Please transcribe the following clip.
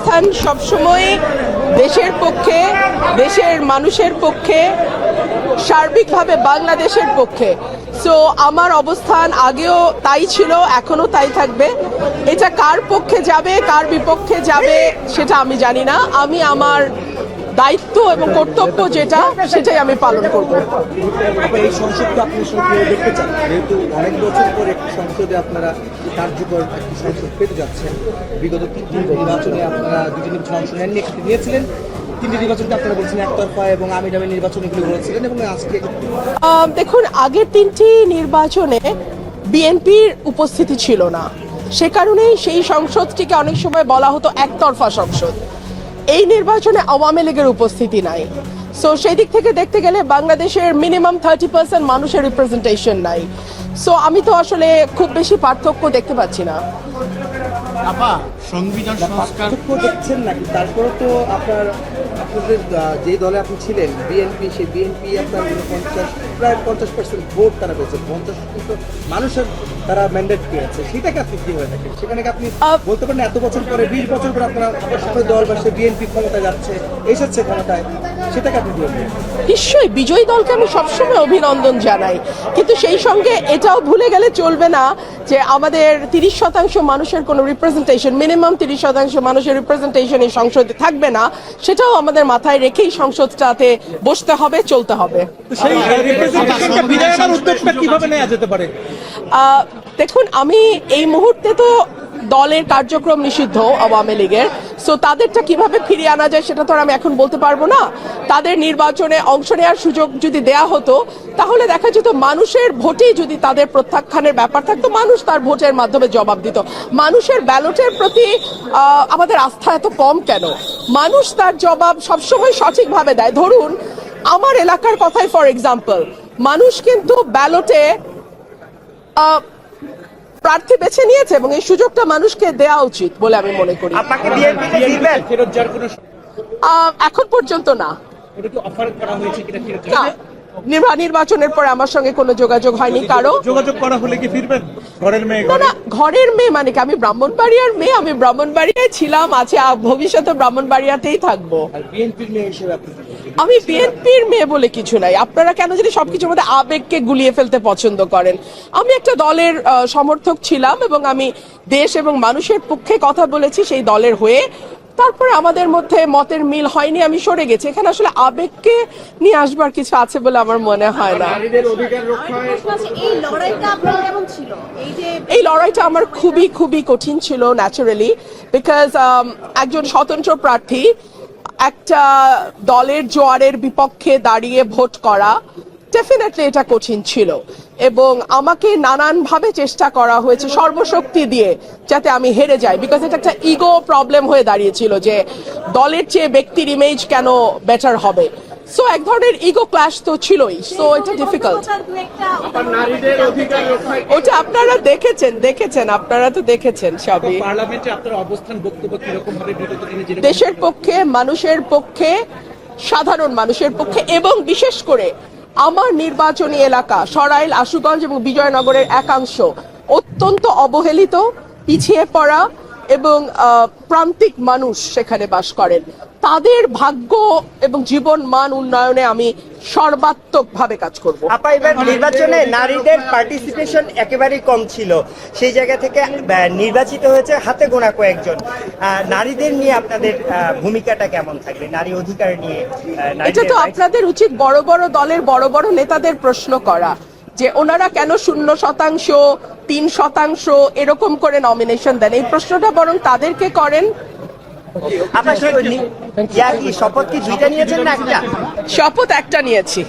অবস্থান সবসময় দেশের পক্ষে, দেশের মানুষের পক্ষে, সার্বিকভাবে বাংলাদেশের পক্ষে। সো আমার অবস্থান আগেও তাই ছিল, এখনো তাই থাকবে। এটা কার পক্ষে যাবে, কার বিপক্ষে যাবে সেটা আমি জানি না। আমি আমার দায়িত্ব এবং কর্তব্য যেটা, সেটাই আমি পালন করব। এই সংসদকে আপনি সক্রিয় দেখতে চান, যেহেতু অনেক বছর পরে একটি সংসদে আপনারা কার্যকর একটি সংসদ পেতে যাচ্ছেন। বিগত তিনটি নির্বাচনে আপনারা দুটি নির্বাচনে অংশ নিয়েছিলেন। তিনটি নির্বাচনকে আপনারা বলছেন একতরফা এবং আমি দামি নির্বাচন এগুলো বলেছিলেন, এবং আজকে দেখুন, আগের তিনটি নির্বাচনে বিএনপির উপস্থিতি ছিল না, সে কারণেই সেই সংসদটিকে অনেক সময় বলা হতো একতরফা সংসদ। এই নির্বাচনে আওয়ামী লীগের উপস্থিতি নাই। সো সেই দিক থেকে দেখতে গেলে বাংলাদেশের মিনিমাম 30% মানুষের রিপ্রেজেন্টেশন নাই। সো আমি তো আসলে খুব বেশি পার্থক্য দেখতে পাচ্ছি না। সংবিধান সংস্কার পার্থক্য দেখছেন নাকি? তারপরে তো আপনাদের যে দলে আপনি ছিলেন বিএনপি, সেই বিএনপি আপনার প্রায় 50% ভোট তারা পেয়েছে, 50% মানুষের তারা ম্যান্ডেট পেয়েছে। সেটাকে আপনি কিভাবে দেখেন? সেখানে কি আপনি বলতে পারেন এত বছর পরে, 20 বছর পরে আপনার সকল দল বা সে বিএনপি ক্ষমতায় যাচ্ছে, এসেছে ক্ষমতায়, সেটাকে আপনি বলবেন? নিশ্চয়ই বিজয়ী দলকে আমি সবসময় অভিনন্দন জানাই, কিন্তু সেই সঙ্গে এটাও ভুলে গেলে চলবে না যে আমাদের 30% মানুষের কোনো রিপ্রেজেন্টেশন, মিনিমাম 30% মানুষের রিপ্রেজেন্টেশন এই সংসদে থাকবে না। সেটাও আমাদের মাথায় রেখেই সংসদটাতে বসতে হবে, চলতে হবে। সেই রিপ্রেজেন্টেশনকে বিদায়ের উদ্যোগটা কিভাবে নেওয়া যেতে পারে? দেখুন, আমি এই মুহূর্তে তো দলের কার্যক্রম নিষিদ্ধ আওয়ামী লীগের, সো তাদেরটা কিভাবে ফিরিয়ে আনা যায় সেটা তো আর আমি এখন বলতে পারবো না। তাদের নির্বাচনে অংশ নেওয়ার সুযোগ যদি দেয়া হতো, তাহলে দেখা যেত মানুষের ভোটেই যদি তাদের প্রত্যাখ্যানের ব্যাপার থাকতো, মানুষ তার ভোটের মাধ্যমে জবাব দিত। মানুষের ব্যালটের প্রতি আমাদের আস্থা এত কম কেন? মানুষ তার জবাব সবসময় সঠিকভাবে দেয়। ধরুন আমার এলাকার কথাই ফর এক্সাম্পল, মানুষ কিন্তু ব্যালটে প্রার্থী বেছে নিয়েছে এবং এই সুযোগটা মানুষকে দেওয়া উচিত বলে আমি মনে করি। আপনাকে বিএনপিতে দিবেন? ফেরত যাওয়ার কোনো এখন পর্যন্ত না। এটা কি অফার করা হয়েছে কিনা? না, নির্বাচনের পরে আমার সঙ্গে কোনো যোগাযোগ হয়নি কারো। যোগাযোগ করা হলে কি ফিরবেন? ঘরের মেয়ে? না না, ঘরের মেয়ে মানে কি? আমি ব্রাহ্মণবাড়িয়ার মেয়ে, আমি ব্রাহ্মণবাড়িয়ায় ছিলাম, আছে, ভবিষ্যতে ব্রাহ্মণবাড়িয়াতেই থাকবো। আর বিএনপির মেয়ে হিসেবে আপনি আমি বিএনপির মেয়ে বলে কিছু নাই। আপনারা কেন যদি সবকিছুর মধ্যে আবেগকে গুলিয়ে ফেলতে পছন্দ করেন? আমি একটা দলের সমর্থক ছিলাম এবং আমি দেশ এবং মানুষের পক্ষে কথা বলেছি সেই দলের হয়ে। তারপরে আমাদের মধ্যে মতের মিল হয়নি, আমি সরে গেছি। এখানে আসলে আবেগকে নিয়ে আসবার কিছু আছে বলে আমার মনে হয় না। এই লড়াইটা আমার খুবই খুবই কঠিন ছিল ন্যাচারালি, বিকজ একজন স্বতন্ত্র প্রার্থী একটা দলের জোয়ারের বিপক্ষে দাঁড়িয়ে ভোট করা, ডেফিনেটলি এটা কঠিন ছিল এবং আমাকে নানানভাবে চেষ্টা করা হয়েছে সর্বশক্তি দিয়ে যাতে আমি হেরে যাই, বিকজ এটা একটা ইগো প্রবলেম হয়ে দাঁড়িয়েছিল যে দলের চেয়ে ব্যক্তির ইমেজ কেন বেটার হবে। সো এক ধরনের ইগো ক্ল্যাশ তো ছিলই। সো এটা ডিফিকাল্ট। ওটা আপনারা দেখেছেন আপনারা তো দেখেছেন সবই। পার্লামেন্টে আপনার অবস্থান, বক্তব্য কিরকম ভাবে বিগত দিনে দেশের পক্ষে, মানুষের পক্ষে, সাধারণ মানুষের পক্ষে, এবং বিশেষ করে আমার নির্বাচনী এলাকা সরাইল, আশুগঞ্জ এবং বিজয়নগরের একাংশ অত্যন্ত অবহেলিত, পিছিয়ে পড়া এবং প্রান্তিক মানুষ সেখানে বাস করেন। তাদের ভাগ্য এবং জীবন মান উন্নয়নে আমি সর্বাত্মকভাবে কাজ করব। আপা, এবার নির্বাচনে নারীদের পার্টিসিপেশন একেবারেই কম ছিল, সেই জায়গা থেকে নির্বাচিত হয়েছে হাতে গোনা কয়েকজন। নারীদের নিয়ে আপনাদের ভূমিকাটা কেমন থাকবে, নারী অধিকার নিয়ে? এটা তো আপনাদের উচিত বড় বড় দলের বড় বড় নেতাদের প্রশ্ন করা যে ওনারা কেন 0%, 3% এরকম করে নমিনেশন দেন। এই প্রশ্নটা বরং তাদেরকে করেন। আপনার শপথ কি 2টা নিয়েছেন না একটা? শপথ একটা নিয়েছি।